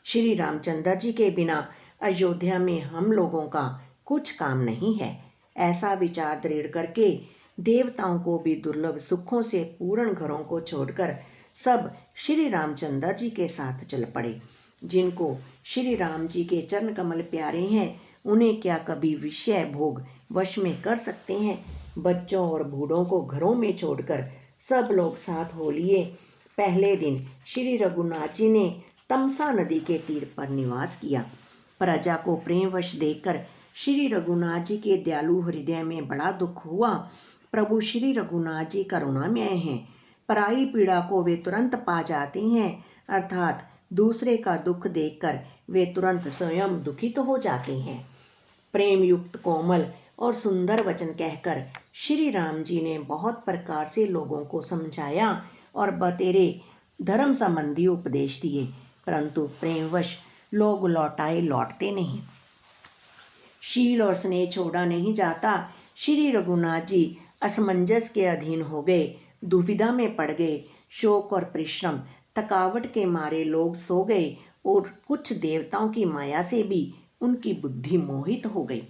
श्री रामचंद्र जी के बिना अयोध्या में हम लोगों का कुछ काम नहीं है। ऐसा विचार दृढ़ करके देवताओं को भी दुर्लभ सुखों से पूर्ण घरों को छोड़कर सब श्री रामचंद्र जी के साथ चल पड़े। जिनको श्री राम जी के चरण कमल प्यारे हैं, उन्हें क्या कभी विषय भोग वश में कर सकते हैं। बच्चों और बूढ़ों को घरों में छोड़कर सब लोग साथ हो लिए। पहले दिन श्री रघुनाथ जी ने तमसा नदी के तीर पर निवास किया। प्रजा को प्रेमवश देखकर श्री रघुनाथ जी के दयालु हृदय में बड़ा दुख हुआ। प्रभु श्री रघुनाथ जी करुणामय हैं। पराई पीड़ा को वे तुरंत पा जाते हैं, अर्थात दूसरे का दुख देखकर वे तुरंत स्वयं दुखित हो जाते हैं। प्रेम युक्त कोमल और सुंदर वचन कहकर श्री राम जी ने बहुत प्रकार से लोगों को समझाया और बतेरे धर्म संबंधी उपदेश दिए, परंतु प्रेमवश लोग लौटते नहीं। शील और स्नेह छोड़ा नहीं जाता। श्री रघुनाथ जी असमंजस के अधीन हो गए, दुविधा में पड़ गए। शोक और परिश्रम थकावट के मारे लोग सो गए और कुछ देवताओं की माया से भी उनकी बुद्धि मोहित हो गई।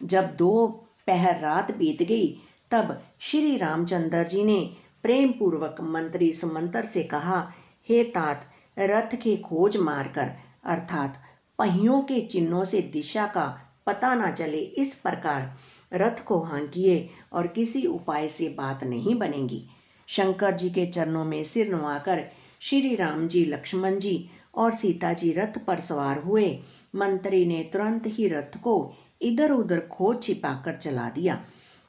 जब 2 पहर रात बीत गई, तब श्री रामचंद्र जी ने प्रेम पूर्वक मंत्री सुमंत्र से कहा, हे तात, रथ के खोज मारकर अर्थात पहियों के चिन्हों से दिशा का पता ना चले, इस प्रकार रथ को हाँकिए और किसी उपाय से बात नहीं बनेगी। शंकर जी के चरणों में सिर नुवाकर श्री राम जी लक्ष्मण जी और सीता जी रथ पर सवार हुए। मंत्री ने तुरंत ही रथ को इधर उधर खोज छिपाकर चला दिया।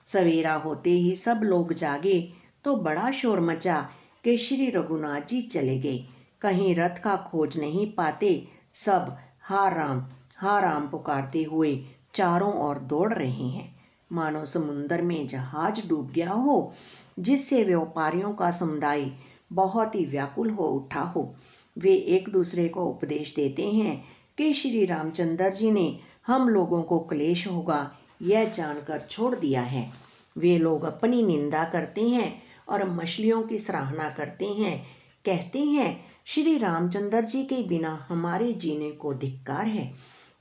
सवेरा होते ही सब लोग जागे तो बड़ा शोर मचा कि श्री रघुनाथ जी चले गए। कहीं रथ का खोज नहीं पाते, सब हा राम पुकारते हुए चारों ओर दौड़ रहे हैं, मानो समुंदर में जहाज डूब गया हो, जिससे व्यापारियों का समुदाय बहुत ही व्याकुल हो उठा हो। वे एक दूसरे को उपदेश देते हैं कि श्री रामचंद्र जी ने हम लोगों को क्लेश होगा यह जानकर छोड़ दिया है। वे लोग अपनी निंदा करते हैं और मछलियों की सराहना करते हैं, कहते हैं श्री रामचंद्र जी के बिना हमारे जीने को धिक्कार है।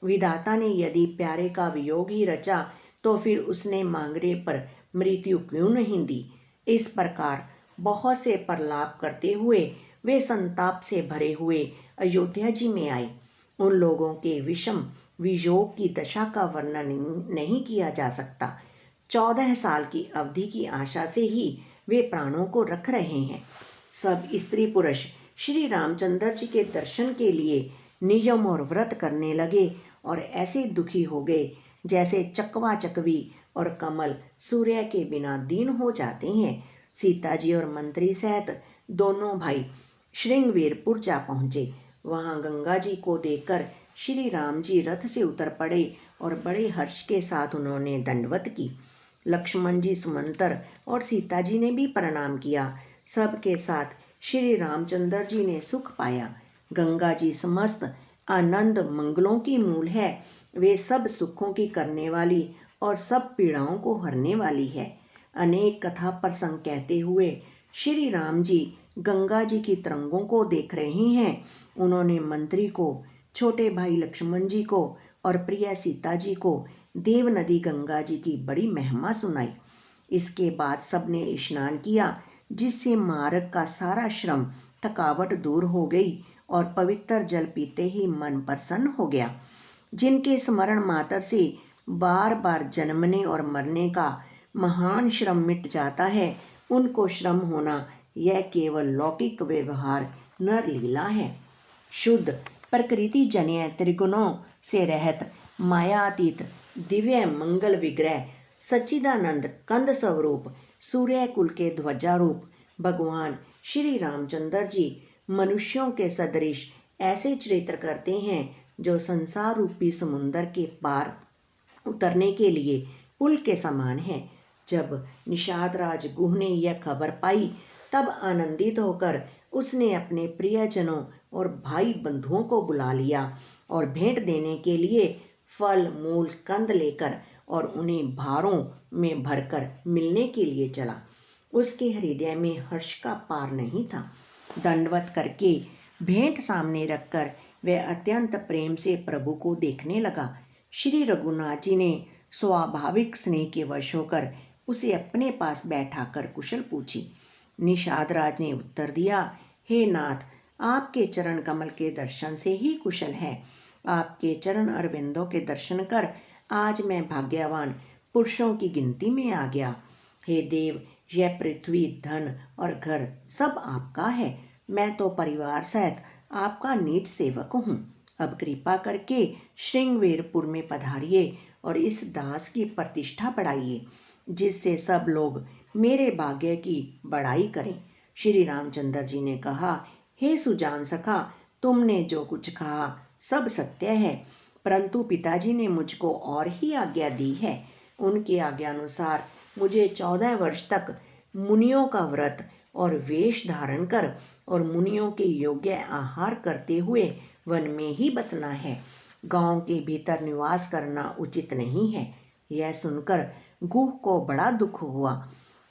विधाता ने यदि प्यारे का वियोग ही रचा तो फिर उसने मांगने पर मृत्यु क्यों नहीं दी। इस प्रकार बहुत से प्रलाप करते हुए वे संताप से भरे हुए अयोध्या जी में आए। उन लोगों के विषम वियोग की दशा का वर्णन नहीं किया जा सकता। 14 साल की अवधि की आशा से ही वे प्राणों को रख रहे हैं। सब स्त्री पुरुष श्री रामचंद्र जी के दर्शन के लिए नियम और व्रत करने लगे और ऐसे दुखी हो गए जैसे चकवा चकवी और कमल सूर्य के बिना दीन हो जाते हैं। सीता जी और मंत्री सहित दोनों भाई श्रृंगवीरपुर जा पहुँचे। वहाँ गंगा जी को देखकर श्री राम जी रथ से उतर पड़े और बड़े हर्ष के साथ उन्होंने दंडवत की। लक्ष्मण जी सुमंत्र और सीता जी ने भी प्रणाम किया। सबके साथ श्री रामचंद्र जी ने सुख पाया। गंगा जी समस्त आनंद मंगलों की मूल है। वे सब सुखों की करने वाली और सब पीड़ाओं को हरने वाली है। अनेक कथा प्रसंग कहते हुए श्री राम जी गंगा जी की तरंगों को देख रहे हैं। उन्होंने मंत्री को, छोटे भाई लक्ष्मण जी को और प्रिय सीता जी को देव नदी गंगा जी की बड़ी महिमा सुनाई। इसके बाद सबने स्नान किया, जिससे मार्ग का सारा श्रम थकावट दूर हो गई और पवित्र जल पीते ही मन प्रसन्न हो गया। जिनके स्मरण मात्र से बार बार जन्मने और मरने का महान श्रम मिट जाता है, उनको श्रम होना यह केवल लौकिक व्यवहार नर लीला है। शुद्ध प्रकृति जन्य त्रिगुणों से रहित मायातीत दिव्य मंगल विग्रह सच्चिदानंद कंद स्वरूप सूर्य कुल के ध्वजारूप भगवान श्री रामचंद्र जी मनुष्यों के सदृश ऐसे चरित्र करते हैं जो संसार रूपी समुद्र के पार उतरने के लिए पुल के समान है। जब निषाद राज गुह ने यह खबर पाई, तब आनंदित होकर उसने अपने प्रियजनों और भाई बंधुओं को बुला लिया और भेंट देने के लिए फल मूल कंद लेकर और उन्हें भारों में भरकर मिलने के लिए चला। उसके हृदय में हर्ष का पार नहीं था। दंडवत करके भेंट सामने रखकर वह अत्यंत प्रेम से प्रभु को देखने लगा। श्री रघुनाथ जी ने स्वाभाविक स्नेह के वश होकर उसे अपने पास बैठाकर कुशल पूछी। निषाद राज ने उत्तर दिया, हे नाथ, आपके चरण कमल के दर्शन से ही कुशल है। आपके चरण अरविंदों के दर्शन कर आज मैं भाग्यवान पुरुषों की गिनती में आ गया। हे देव, यह पृथ्वी, धन और घर सब आपका है। मैं तो परिवार सहित आपका नीच सेवक हूँ। अब कृपा करके श्रृंगवेरपुर में पधारिए और इस दास की प्रतिष्ठा बढ़ाइए, जिससे सब लोग मेरे भाग्य की बड़ाई करें। श्री रामचंद्र जी ने कहा, हे सुजान सखा, तुमने जो कुछ कहा सब सत्य है, परंतु पिताजी ने मुझको और ही आज्ञा दी है। उनकी आज्ञा अनुसार मुझे 14 वर्ष तक मुनियों का व्रत और वेश धारण कर और मुनियों के योग्य आहार करते हुए वन में ही बसना है। गांव के भीतर निवास करना उचित नहीं है। यह सुनकर गुह को बड़ा दुख हुआ।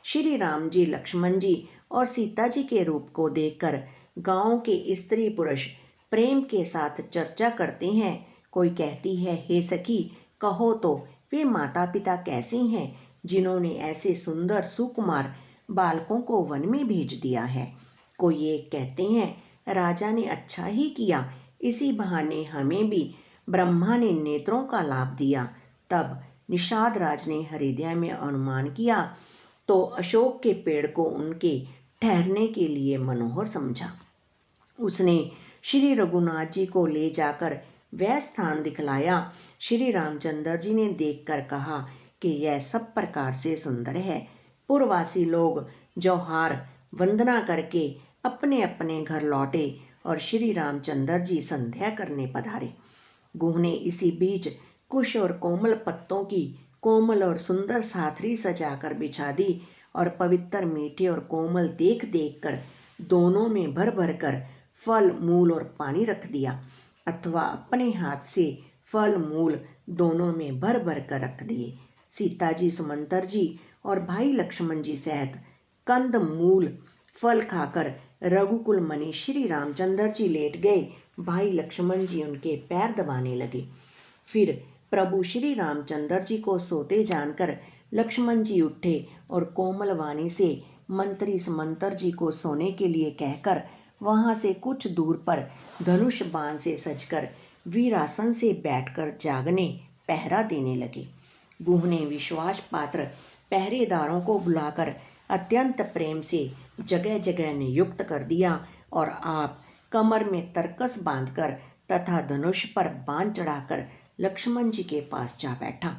श्री राम जी, लक्ष्मण जी और सीता जी के रूप को देखकर गांव के स्त्री पुरुष प्रेम के साथ चर्चा करते हैं। कोई कहती है, हे सखी, कहो तो वे माता पिता कैसे हैं जिन्होंने ऐसे सुंदर सुकुमार बालकों को वन में भेज दिया है। कोई एक कहते हैं, राजा ने अच्छा ही किया, इसी बहाने हमें भी ब्रह्मा ने नेत्रों का लाभ दिया। तब निषाद राज ने हृदय में अनुमान किया तो अशोक के पेड़ को उनके ठहरने के लिए मनोहर समझा। उसने श्री रघुनाथ जी को ले जाकर वह स्थान दिखलाया। श्री रामचंद्र जी ने देखकर कहा कि यह सब प्रकार से सुंदर है। पूर्ववासी लोग जोहार वंदना करके अपने अपने घर लौटे और श्री रामचंद्र जी संध्या करने पधारे। गुह ने इसी बीच कुश और कोमल पत्तों की कोमल और सुंदर साथरी सजाकर बिछा दी और पवित्र मीठे और कोमल देख देख कर दोनों में भर भर कर फल मूल और पानी रख दिया, अथवा अपने हाथ से फल मूल दोनों में भर भर कर रख दिए। सीता जी, सुमंतर जी और भाई लक्ष्मण जी सहित कंद मूल फल खाकर रघुकुल मणि श्री रामचंद्र जी लेट गए। भाई लक्ष्मण जी उनके पैर दबाने लगे। फिर प्रभु श्री रामचंद्र जी को सोते जानकर लक्ष्मण जी उठे और कोमल वाणी से मंत्री सुमंतर जी को सोने के लिए कहकर वहां से कुछ दूर पर धनुष बाण से सजकर वीरासन से बैठकर जागने पहरा देने लगे। गुह ने विश्वास पात्र पहरेदारों को बुलाकर अत्यंत प्रेम से जगह जगह नियुक्त कर दिया और आप कमर में तरकस बांधकर तथा धनुष पर बाण चढ़ाकर लक्ष्मण जी के पास जा बैठा।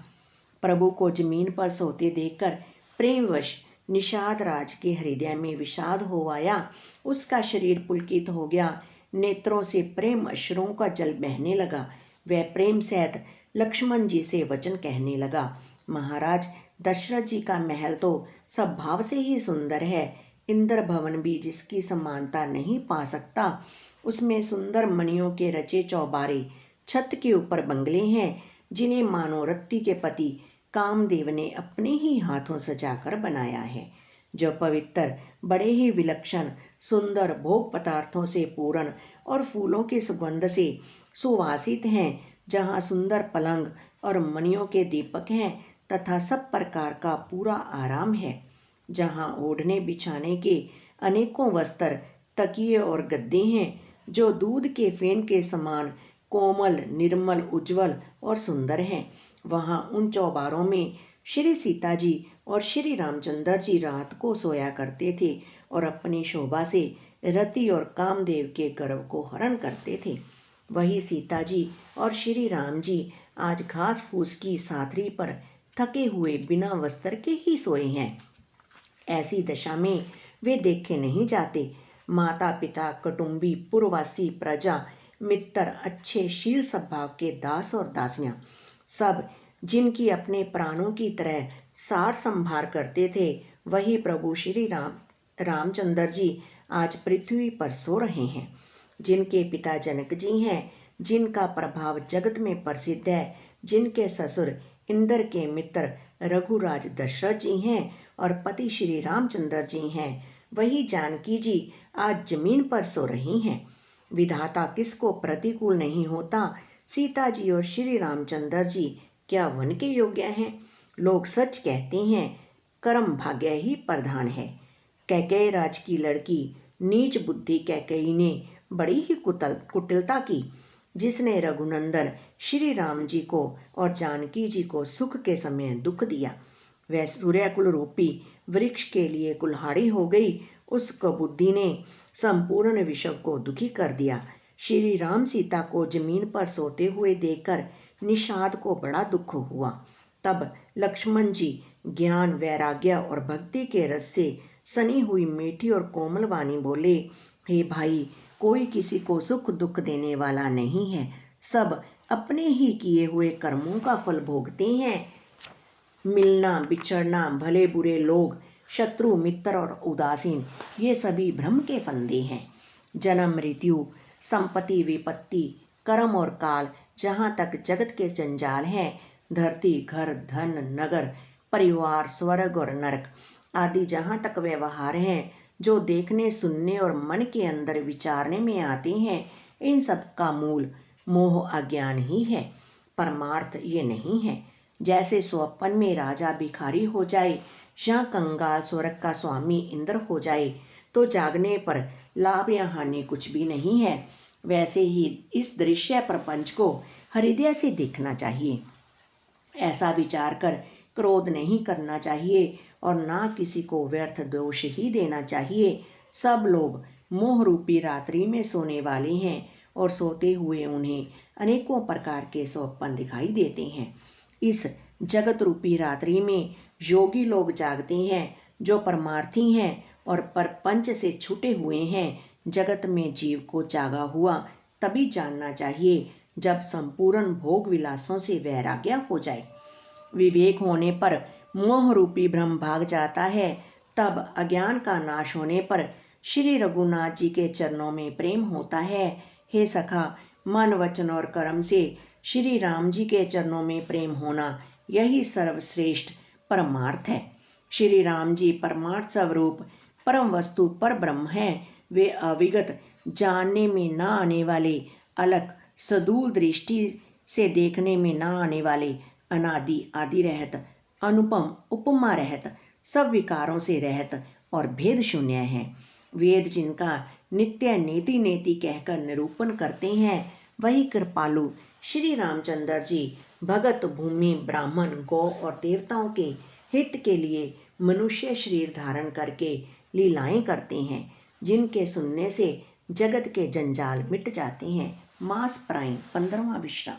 प्रभु को जमीन पर सोते देखकर प्रेमवश निषाद राज के हृदय में विषाद हो आया। उसका शरीर पुलकित हो गया, नेत्रों से प्रेम अश्रुओं का जल बहने लगा। वह प्रेम सहित लक्ष्मण जी से वचन कहने लगा, महाराज, दशरथ जी का महल तो सब भाव से ही सुंदर है। इंद्र भवन भी जिसकी समानता नहीं पा सकता। उसमें सुंदर मणियों के रचे चौबारे, छत के ऊपर बंगले हैं जिन्हें मानो रत्ती के पति कामदेव ने अपने ही हाथों सजाकर बनाया है, जो पवित्र, बड़े ही विलक्षण, सुंदर भोग पदार्थों से पूर्ण और फूलों की सुगंध से सुवासित हैं। जहाँ सुंदर पलंग और मणियों के दीपक हैं, तथा सब प्रकार का पूरा आराम है, जहाँ ओढ़ने बिछाने के अनेकों वस्त्र, तकिए और गद्दे हैं, जो दूध के फेन के समान कोमल, निर्मल, उज्जवल और सुंदर हैं। वहाँ उन चौबारों में श्री सीता जी और श्री रामचंद्र जी रात को सोया करते थे और अपनी शोभा से रति और कामदेव के गर्व को हरण करते थे। वही सीता जी और श्री राम जी आज घास फूस की साथरी पर थके हुए बिना वस्त्र के ही सोए हैं। ऐसी दशा में वे देखे नहीं जाते। माता पिता, कुटुंबी, पुरवासी, प्रजा, मित्र, अच्छे शील स्वभाव के दास और दासियां, सब जिनकी अपने प्राणों की तरह सार संभार करते थे, वही प्रभु श्री रामचंद्र जी आज पृथ्वी पर सो रहे हैं। जिनके पिता जनक जी हैं, जिनका प्रभाव जगत में प्रसिद्ध है, जिनके ससुर इंद्र के मित्र रघुराज दशरथ जी हैं और पति श्री रामचंद्र जी हैं, वही जानकी जी आज जमीन पर सो रही हैं। विधाता किसको प्रतिकूल नहीं होता। सीता जी और श्री रामचंद्र जी क्या वन के योग्य हैं? लोग सच कहते हैं, कर्म भाग्य ही प्रधान है। कैकेयी राज की लड़की नीच बुद्धि कैकेयी ने बड़ी ही कुटिलता की, जिसने रघुनंदन श्री राम जी को और जानकी जी को सुख के समय दुख दिया। वह सूर्यकुल रूपी वृक्ष के लिए कुल्हाड़ी हो गई। उस कुबुद्धि ने संपूर्ण विश्व को दुखी कर दिया। श्री राम सीता को जमीन पर सोते हुए देखकर निषाद को बड़ा दुख हुआ। तब लक्ष्मण जी ज्ञान, वैराग्य और भक्ति के रस से सनी हुई मीठी और कोमल वाणी बोले, हे भाई, कोई किसी को सुख दुख देने वाला नहीं है। सब अपने ही किए हुए कर्मों का फल भोगते हैं। मिलना, बिछड़ना, भले बुरे लोग, शत्रु, मित्र और उदासीन, ये सभी भ्रम के फंदे हैं। जन्म, मृत्यु, संपत्ति, विपत्ति, कर्म और काल, जहाँ तक जगत के जंजाल हैं, धरती, घर, धन, नगर, परिवार, स्वर्ग और नरक आदि जहाँ तक व्यवहार हैं, जो देखने, सुनने और मन के अंदर विचारने में आते हैं, इन सब का मूल मोह अज्ञान ही है। परमार्थ ये नहीं है। जैसे स्वप्न में राजा भिखारी हो जाए या कंगाल स्वर्ग का स्वामी इंद्र हो जाए, तो जागने पर लाभ या हानि कुछ भी नहीं है, वैसे ही इस दृश्य प्रपंच को हृदय से देखना चाहिए। ऐसा विचार कर क्रोध नहीं करना चाहिए और ना किसी को व्यर्थ दोष ही देना चाहिए। सब लोग मोह रूपी रात्रि में सोने वाले हैं और सोते हुए उन्हें अनेकों प्रकार के स्वप्न दिखाई देते हैं। इस जगत रूपी रात्रि में योगी लोग जागते हैं, जो परमार्थी हैं और प्रपंच से छूटे हुए हैं। जगत में जीव को जागा हुआ तभी जानना चाहिए, जब संपूर्ण भोग विलासों से वैराग्य हो जाए। विवेक होने पर मोह रूपी भ्रम भाग जाता है। तब अज्ञान का नाश होने पर श्री रघुनाथ जी के चरणों में प्रेम होता है। हे सखा, मन, वचन और कर्म से श्री राम जी के चरणों में प्रेम होना, यही सर्वश्रेष्ठ परमार्थ है। श्री राम जी परमार्थ स्वरूप परम वस्तु पर ब्रह्म है। वे अविगत, जानने में ना आने वाले, अलग, सदूर दृष्टि से देखने में ना आने वाले, अनादि आदि रहत, अनुपम उपमा रहत, सब विकारों से रहत और भेद शून्य है। वेद जिनका नित्य नेति नेति कहकर निरूपण करते हैं, वही कृपालु श्री रामचंद्र जी भगत, भूमि, ब्राह्मण, गौ और देवताओं के हित के लिए मनुष्य शरीर धारण करके लीलाएं करते हैं, जिनके सुनने से जगत के जंजाल मिट जाते हैं। मास प्राइन 15वां विश्राम।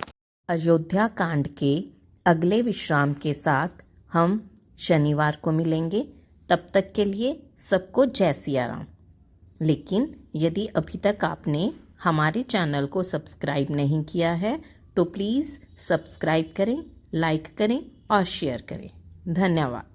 अयोध्या कांड के अगले विश्राम के साथ हम शनिवार को मिलेंगे। तब तक के लिए सबको जय सिया राम। लेकिन यदि अभी तक आपने हमारे चैनल को सब्सक्राइब नहीं किया है तो प्लीज़ सब्सक्राइब करें, लाइक करें और शेयर करें। धन्यवाद।